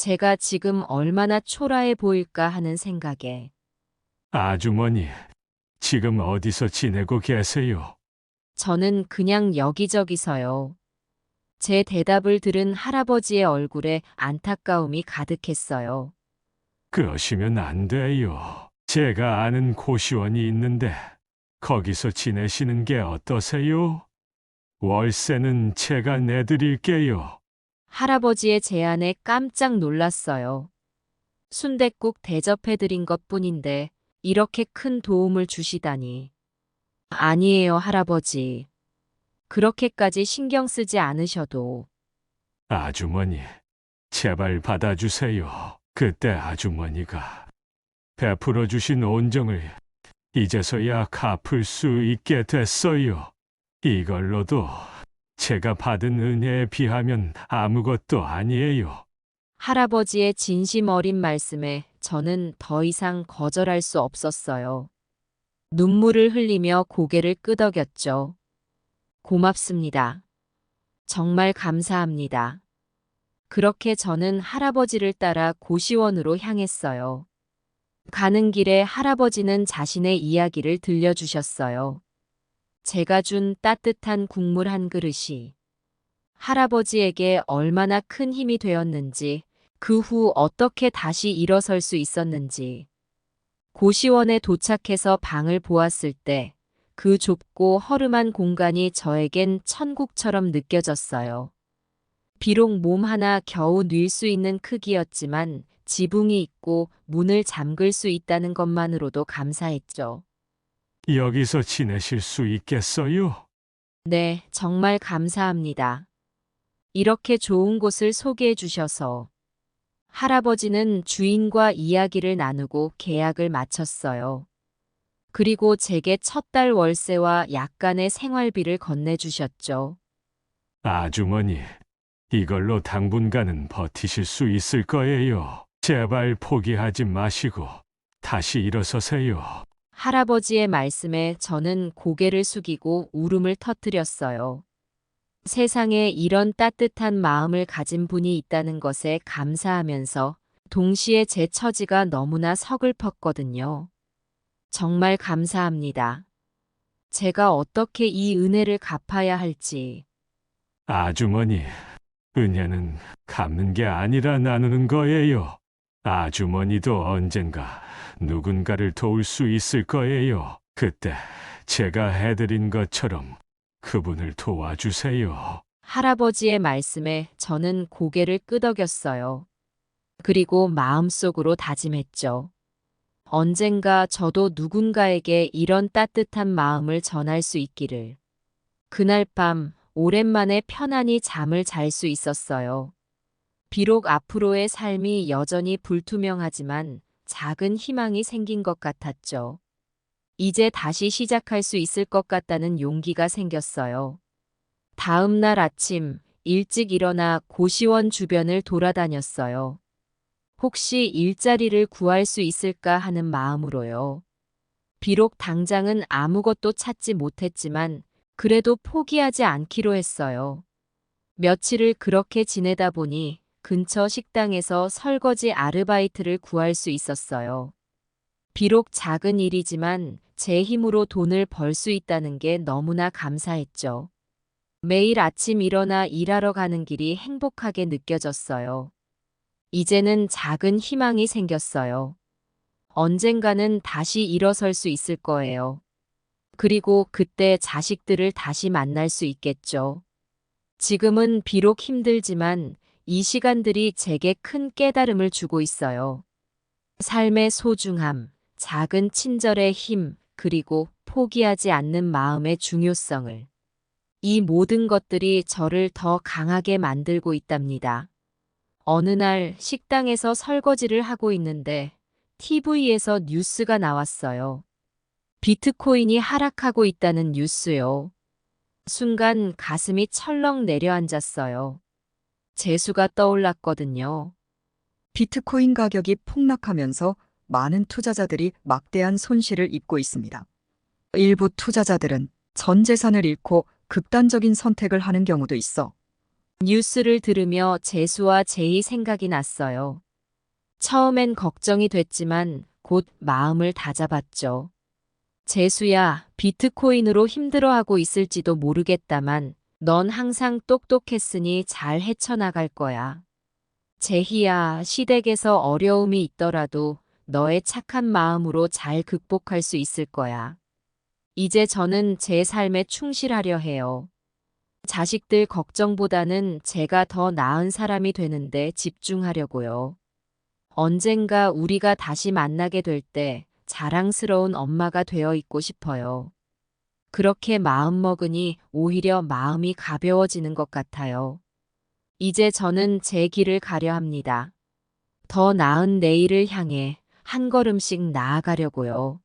제가 지금 얼마나 초라해 보일까 하는 생각에 아주머니, 지금 어디서 지내고 계세요? 저는 그냥 여기저기서요. 제 대답을 들은 할아버지의 얼굴에 안타까움이 가득했어요. 그러시면 안 돼요. 제가 아는 고시원이 있는데 거기서 지내시는 게 어떠세요? 월세는 제가 내드릴게요. 할아버지의 제안에 깜짝 놀랐어요. 순댓국 대접해드린 것뿐인데 이렇게 큰 도움을 주시다니. 아니에요, 할아버지. 그렇게까지 신경 쓰지 않으셔도. 아주머니, 제발 받아주세요. 그때 아주머니가 베풀어 주신 온정을 이제서야 갚을 수 있게 됐어요. 이걸로도 제가 받은 은혜에 비하면 아무것도 아니에요. 할아버지의 진심 어린 말씀에 저는 더 이상 거절할 수 없었어요. 눈물을 흘리며 고개를 끄덕였죠. 고맙습니다. 정말 감사합니다. 그렇게 저는 할아버지를 따라 고시원으로 향했어요. 가는 길에 할아버지는 자신의 이야기를 들려주셨어요. 제가 준 따뜻한 국물 한 그릇이 할아버지에게 얼마나 큰 힘이 되었는지, 그 후 어떻게 다시 일어설 수 있었는지. 고시원에 도착해서 방을 보았을 때 그 좁고 허름한 공간이 저에겐 천국처럼 느껴졌어요. 비록 몸 하나 겨우 �릴 수 있는 크기였지만 지붕이 있고 문을 잠글 수 있다는 것만으로도 감사했죠. 여기서 지내실 수 있겠어요? 네, 정말 감사합니다. 이렇게 좋은 곳을 소개해 주셔서. 할아버지는 주인과 이야기를 나누고 계약을 마쳤어요. 그리고 제게 첫 달 월세와 약간의 생활비를 건네주셨죠. 아주머니, 이걸로 당분간은 버티실 수 있을 거예요. 제발 포기하지 마시고 다시 일어서세요. 할아버지의 말씀에 저는 고개를 숙이고 울음을 터뜨렸어요. 세상에 이런 따뜻한 마음을 가진 분이 있다는 것에 감사하면서 동시에 제 처지가 너무나 서글펐거든요. 정말 감사합니다. 제가 어떻게 이 은혜를 갚아야 할지. 아주머니, 은혜는 갚는 게 아니라 나누는 거예요. 아주머니도 언젠가 누군가를 도울 수 있을 거예요. 그때 제가 해드린 것처럼 그분을 도와주세요. 할아버지의 말씀에 저는 고개를 끄덕였어요. 그리고 마음속으로 다짐했죠. 언젠가 저도 누군가에게 이런 따뜻한 마음을 전할 수 있기를. 그날 밤 오랜만에 편안히 잠을 잘 수 있었어요. 비록 앞으로의 삶이 여전히 불투명하지만 작은 희망이 생긴 것 같았죠. 이제 다시 시작할 수 있을 것 같다는 용기가 생겼어요. 다음 날 아침 일찍 일어나 고시원 주변을 돌아다녔어요. 혹시 일자리를 구할 수 있을까 하는 마음으로요. 비록 당장은 아무것도 찾지 못했지만 그래도 포기하지 않기로 했어요. 며칠을 그렇게 지내다 보니 근처 식당에서 설거지 아르바이트를 구할 수 있었어요. 비록 작은 일이지만 제 힘으로 돈을 벌 수 있다는 게 너무나 감사했죠. 매일 아침 일어나 일하러 가는 길이 행복하게 느껴졌어요. 이제는 작은 희망이 생겼어요. 언젠가는 다시 일어설 수 있을 거예요. 그리고 그때 자식들을 다시 만날 수 있겠죠. 지금은 비록 힘들지만 이 시간들이 제게 큰 깨달음을 주고 있어요. 삶의 소중함, 작은 친절의 힘, 그리고 포기하지 않는 마음의 중요성을. 이 모든 것들이 저를 더 강하게 만들고 있답니다. 어느 날 식당에서 설거지를 하고 있는데 TV에서 뉴스가 나왔어요. 비트코인이 하락하고 있다는 뉴스요. 순간 가슴이 철렁 내려앉았어요. 재수가 떠올랐거든요. 비트코인 가격이 폭락하면서 많은 투자자들이 막대한 손실을 입고 있습니다. 일부 투자자들은 전 재산을 잃고 극단적인 선택을 하는 경우도 있어 뉴스를 들으며 재수와 제이 생각이 났어요. 처음엔 걱정이 됐지만 곧 마음을 다잡았죠. 재수야, 비트코인으로 힘들어하고 있을지도 모르겠다만 넌 항상 똑똑했으니 잘 헤쳐나갈 거야. 제희야, 시댁에서 어려움이 있더라도 너의 착한 마음으로 잘 극복할 수 있을 거야. 이제 저는 제 삶에 충실하려 해요. 자식들 걱정보다는 제가 더 나은 사람이 되는데 집중하려고요. 언젠가 우리가 다시 만나게 될 때 자랑스러운 엄마가 되어 있고 싶어요. 그렇게 마음먹으니 오히려 마음이 가벼워지는 것 같아요. 이제 저는 제 길을 가려 합니다. 더 나은 내일을 향해 한 걸음씩 나아가려고요.